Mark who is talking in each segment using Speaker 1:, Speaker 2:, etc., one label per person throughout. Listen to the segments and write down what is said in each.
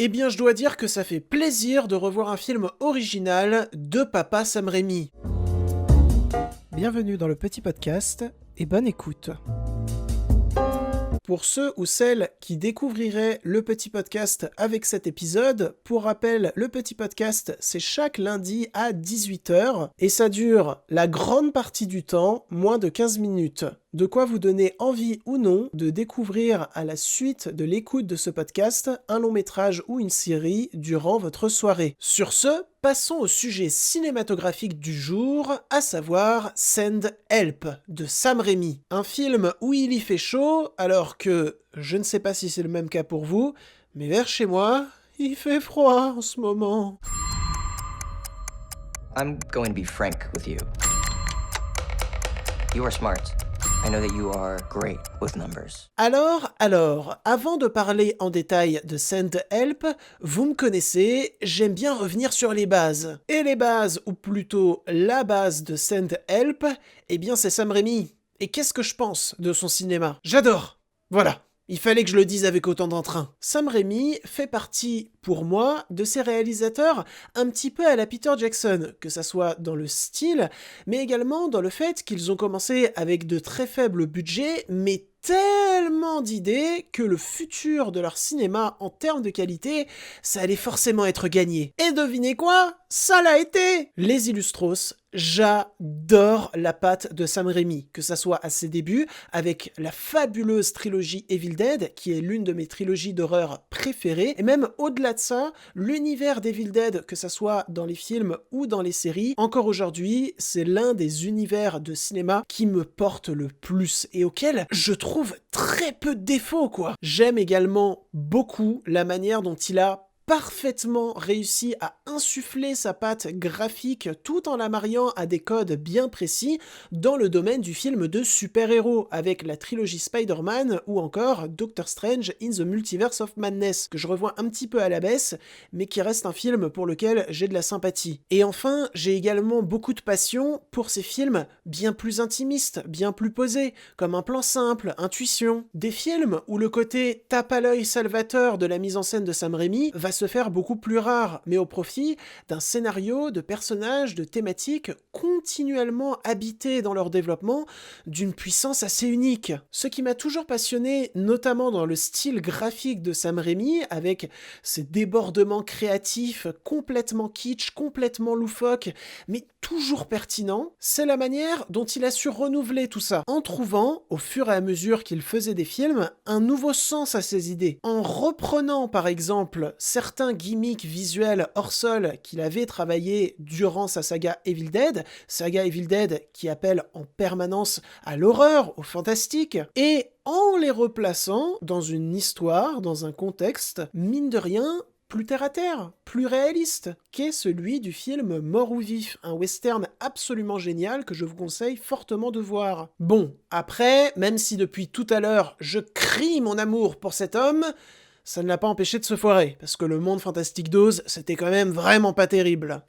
Speaker 1: Eh bien, je dois dire que ça fait plaisir de revoir un film original de Papa Sam Raimi. Bienvenue dans le petit podcast et bonne écoute. Pour ceux ou celles qui découvriraient le petit podcast avec cet épisode, pour rappel, le petit podcast, c'est chaque lundi à 18h et ça dure la grande partie du temps, moins de 15 minutes. De quoi vous donner envie ou non de découvrir à la suite de l'écoute de ce podcast un long métrage ou une série durant votre soirée. Sur ce, passons au sujet cinématographique du jour, à savoir Send Help de Sam Raimi. Un film où il y fait chaud, alors que, je ne sais pas si c'est le même cas pour vous, mais vers chez moi, il fait froid en ce moment.
Speaker 2: I'm going to be frank with you. You are smart. I know that you are great with numbers.
Speaker 1: Alors, avant de parler en détail de Send Help, vous me connaissez, j'aime bien revenir sur les bases. Et les bases, ou plutôt la base de Send Help, eh bien c'est Sam Raimi. Et qu'est-ce que je pense de son cinéma ? J'adore. Voilà. Il fallait que je le dise avec autant d'entrain. Sam Raimi fait partie, pour moi, de ces réalisateurs un petit peu à la Peter Jackson, que ça soit dans le style, mais également dans le fait qu'ils ont commencé avec de très faibles budgets, mais tellement d'idées que le futur de leur cinéma en termes de qualité, ça allait forcément être gagné. Et devinez quoi ? Ça l'a été ! Les Illustros, j'adore la patte de Sam Raimi, que ça soit à ses débuts, avec la fabuleuse trilogie Evil Dead, qui est l'une de mes trilogies d'horreur préférées, et même au-delà de ça, l'univers d'Evil Dead, que ça soit dans les films ou dans les séries, encore aujourd'hui, c'est l'un des univers de cinéma qui me porte le plus, et auquel je trouve très peu de défauts, quoi. J'aime également beaucoup la manière dont il a parfaitement réussi à insuffler sa patte graphique tout en la mariant à des codes bien précis dans le domaine du film de super-héros, avec la trilogie Spider-Man ou encore Doctor Strange in the Multiverse of Madness, que je revois un petit peu à la baisse, mais qui reste un film pour lequel j'ai de la sympathie. Et enfin, j'ai également beaucoup de passion pour ces films bien plus intimistes, bien plus posés, comme Un plan simple, Intuition, des films où le côté tape à l'œil salvateur de la mise en scène de Sam Raimi va se faire beaucoup plus rare, mais au profit d'un scénario, de personnages, de thématiques continuellement habités dans leur développement d'une puissance assez unique. Ce qui m'a toujours passionné, notamment dans le style graphique de Sam Raimi, avec ses débordements créatifs complètement kitsch, complètement loufoques, mais toujours pertinents, c'est la manière dont il a su renouveler tout ça, en trouvant, au fur et à mesure qu'il faisait des films, un nouveau sens à ses idées. En reprenant par exemple certains gimmicks visuels hors sol qu'il avait travaillé durant sa saga Evil Dead qui appelle en permanence à l'horreur, au fantastique, et en les replaçant dans une histoire, dans un contexte, mine de rien, plus terre-à-terre, plus réaliste, qu'est celui du film Mort ou Vif, un western absolument génial que je vous conseille fortement de voir. Bon, après, même si depuis tout à l'heure je crie mon amour pour cet homme, ça ne l'a pas empêché de se foirer, parce que le monde fantastique d'Oz, c'était quand même vraiment pas terrible.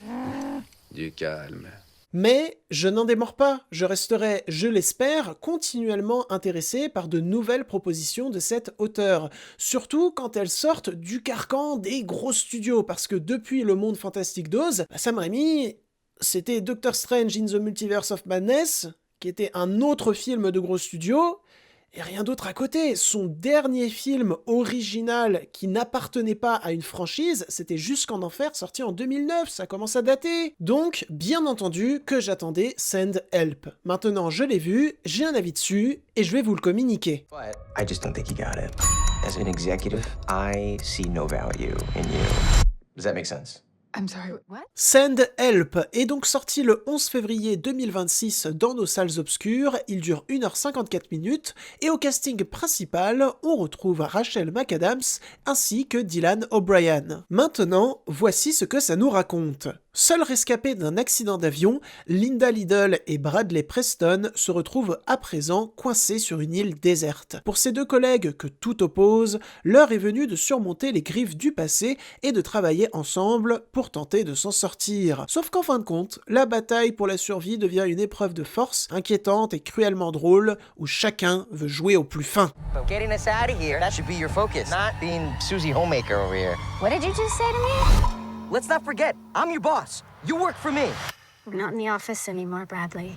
Speaker 3: Du calme.
Speaker 1: Mais je n'en démords pas, je resterai, je l'espère, continuellement intéressé par de nouvelles propositions de cet auteur, surtout quand elles sortent du carcan des gros studios, parce que depuis le monde fantastique d'Oz, Sam Raimi, c'était Doctor Strange in the Multiverse of Madness, qui était un autre film de gros studios, et rien d'autre à côté. Son dernier film original qui n'appartenait pas à une franchise, c'était Jusqu'en Enfer, sorti en 2009, ça commence à dater. Donc, bien entendu que j'attendais Send Help. Maintenant, je l'ai vu, j'ai un avis dessus, et je vais vous le communiquer.
Speaker 2: But I just don't think you got it. As an executive, I see no value in you. Does that make sense?
Speaker 4: I'm sorry, what?
Speaker 1: Send Help est donc sorti le 11 février 2026 dans nos salles obscures, il dure 1h54 minutes, et au casting principal, on retrouve Rachel McAdams ainsi que Dylan O'Brien. Maintenant, voici ce que ça nous raconte. Seuls rescapés d'un accident d'avion, Linda Liddell et Bradley Preston se retrouvent à présent coincés sur une île déserte. Pour ces deux collègues que tout oppose, l'heure est venue de surmonter les griefs du passé et de travailler ensemble pour tenter de s'en sortir. Sauf qu'en fin de compte, la bataille pour la survie devient une épreuve de force inquiétante et cruellement drôle où chacun veut jouer au plus fin.
Speaker 4: So getting us out of here, that should be your focus, not being Susie Homemaker over here.
Speaker 5: What did you just say to me?
Speaker 4: Let's not forget, I'm your boss. You work for me.
Speaker 5: I'm not in the office anymore, Bradley.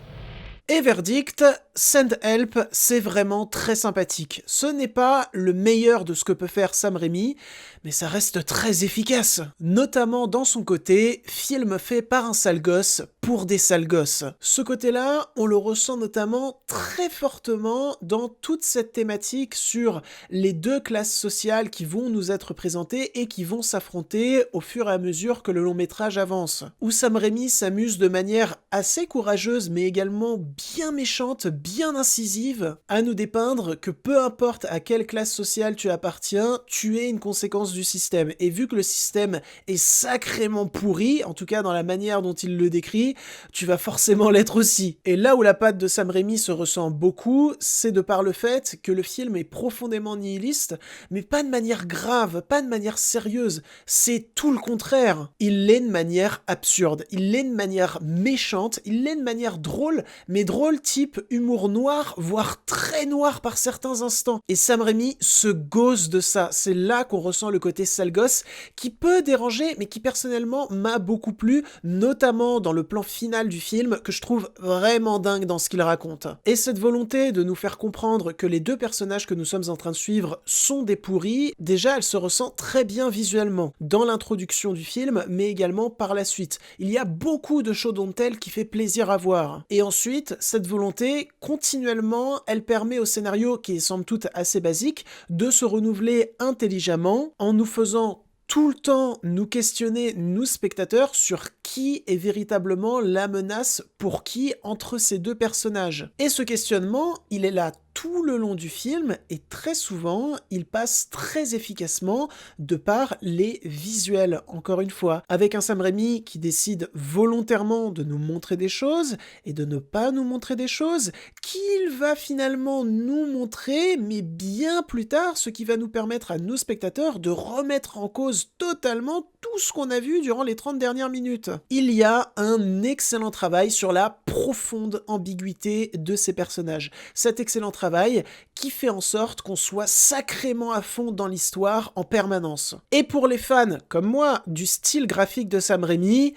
Speaker 1: Et verdict, Send Help, c'est vraiment très sympathique. Ce n'est pas le meilleur de ce que peut faire Sam Raimi, mais ça reste très efficace. Notamment dans son côté, film fait par un sale gosse pour des sales gosses. Ce côté-là, on le ressent notamment très fortement dans toute cette thématique sur les deux classes sociales qui vont nous être présentées et qui vont s'affronter au fur et à mesure que le long métrage avance. Où Sam Raimi s'amuse de manière assez courageuse mais également bien méchante, bien incisive, à nous dépeindre que peu importe à quelle classe sociale tu appartiens, tu es une conséquence du système. Et vu que le système est sacrément pourri, en tout cas dans la manière dont il le décrit, tu vas forcément l'être aussi. Et là où la patte de Sam Raimi se ressent beaucoup, c'est de par le fait que le film est profondément nihiliste, mais pas de manière grave, pas de manière sérieuse. C'est tout le contraire. Il l'est de manière absurde, il l'est de manière méchante, il l'est de manière drôle, mais drôle type humour noir, voire très noir par certains instants. Et Sam Raimi se gausse de ça. C'est là qu'on ressent le côté sale gosse, qui peut déranger, mais qui personnellement m'a beaucoup plu, notamment dans le plan final du film, que je trouve vraiment dingue dans ce qu'il raconte. Et cette volonté de nous faire comprendre que les deux personnages que nous sommes en train de suivre sont des pourris, déjà elle se ressent très bien visuellement, dans l'introduction du film, mais également par la suite. Il y a beaucoup de show don't tell qui fait plaisir à voir. Et ensuite, cette volonté, continuellement, elle permet au scénario, qui est somme toute assez basique, de se renouveler intelligemment, en nous faisant tout le temps nous questionner, nous spectateurs, sur qui est véritablement la menace pour qui entre ces deux personnages. Et ce questionnement, il est là tout le long du film, et très souvent, il passe très efficacement de par les visuels, encore une fois, avec un Sam Raimi qui décide volontairement de nous montrer des choses, et de ne pas nous montrer des choses, qu'il va finalement nous montrer, mais bien plus tard, ce qui va nous permettre à nous spectateurs de remettre en cause totalement tout ce qu'on a vu durant les 30 dernières minutes. Il y a un excellent travail sur la profonde ambiguïté de ces personnages. Cet excellent travail qui fait en sorte qu'on soit sacrément à fond dans l'histoire en permanence. Et pour les fans, comme moi, du style graphique de Sam Raimi,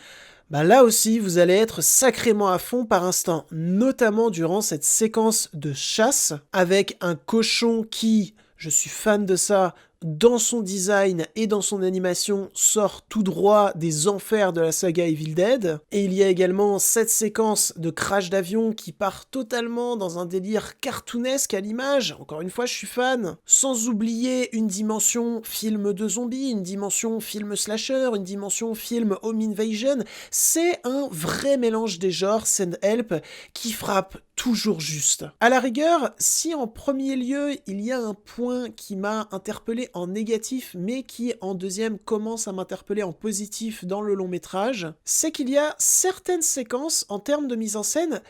Speaker 1: là aussi vous allez être sacrément à fond par instant, notamment durant cette séquence de chasse, avec un cochon qui, je suis fan de ça, dans son design et dans son animation, sort tout droit des enfers de la saga Evil Dead. Et il y a également cette séquence de crash d'avion qui part totalement dans un délire cartoonesque à l'image. Encore une fois, je suis fan. Sans oublier une dimension film de zombies, une dimension film slasher, une dimension film home invasion. C'est un vrai mélange des genres Send Help qui frappe toujours juste. À la rigueur, si en premier lieu, il y a un point qui m'a interpellé en négatif, mais qui en deuxième commence à m'interpeller en positif dans le long métrage, c'est qu'il y a certaines séquences en termes de mise en scène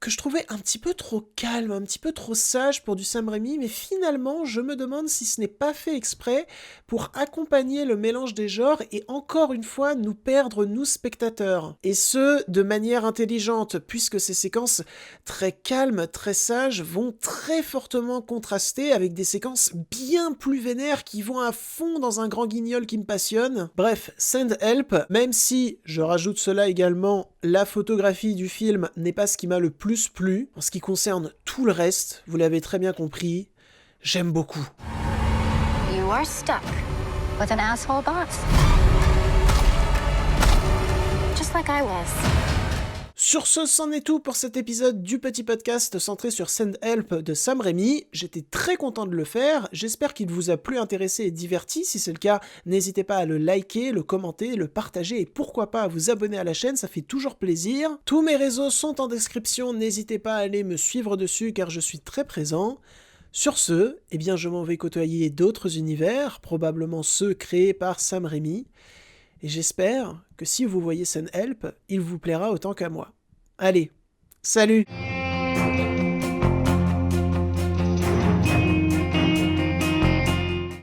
Speaker 1: que je trouvais un petit peu trop calme, un petit peu trop sage pour du Sam Raimi, mais finalement, je me demande si ce n'est pas fait exprès pour accompagner le mélange des genres et encore une fois nous perdre, nous spectateurs. Et ce, de manière intelligente, puisque ces séquences très calmes, très sages, vont très fortement contraster avec des séquences bien plus vénères qui vont à fond dans un grand guignol qui me passionne. Bref, Send Help, même si, je rajoute cela également, la photographie du film n'est pas ce qui m'a le plus plu. En ce qui concerne tout le reste, vous l'avez très bien compris, j'aime beaucoup.
Speaker 5: You are stuck with an asshole boss. Just like I was.
Speaker 1: Sur ce, c'en est tout pour cet épisode du petit podcast centré sur Send Help de Sam Raimi. J'étais très content de le faire, j'espère qu'il vous a plu, intéressé et diverti. Si c'est le cas, n'hésitez pas à le liker, le commenter, le partager et pourquoi pas à vous abonner à la chaîne, ça fait toujours plaisir. Tous mes réseaux sont en description, n'hésitez pas à aller me suivre dessus car je suis très présent. Sur ce, je m'en vais côtoyer d'autres univers, probablement ceux créés par Sam Raimi. Et j'espère que si vous voyez Send Help, il vous plaira autant qu'à moi. Allez, salut!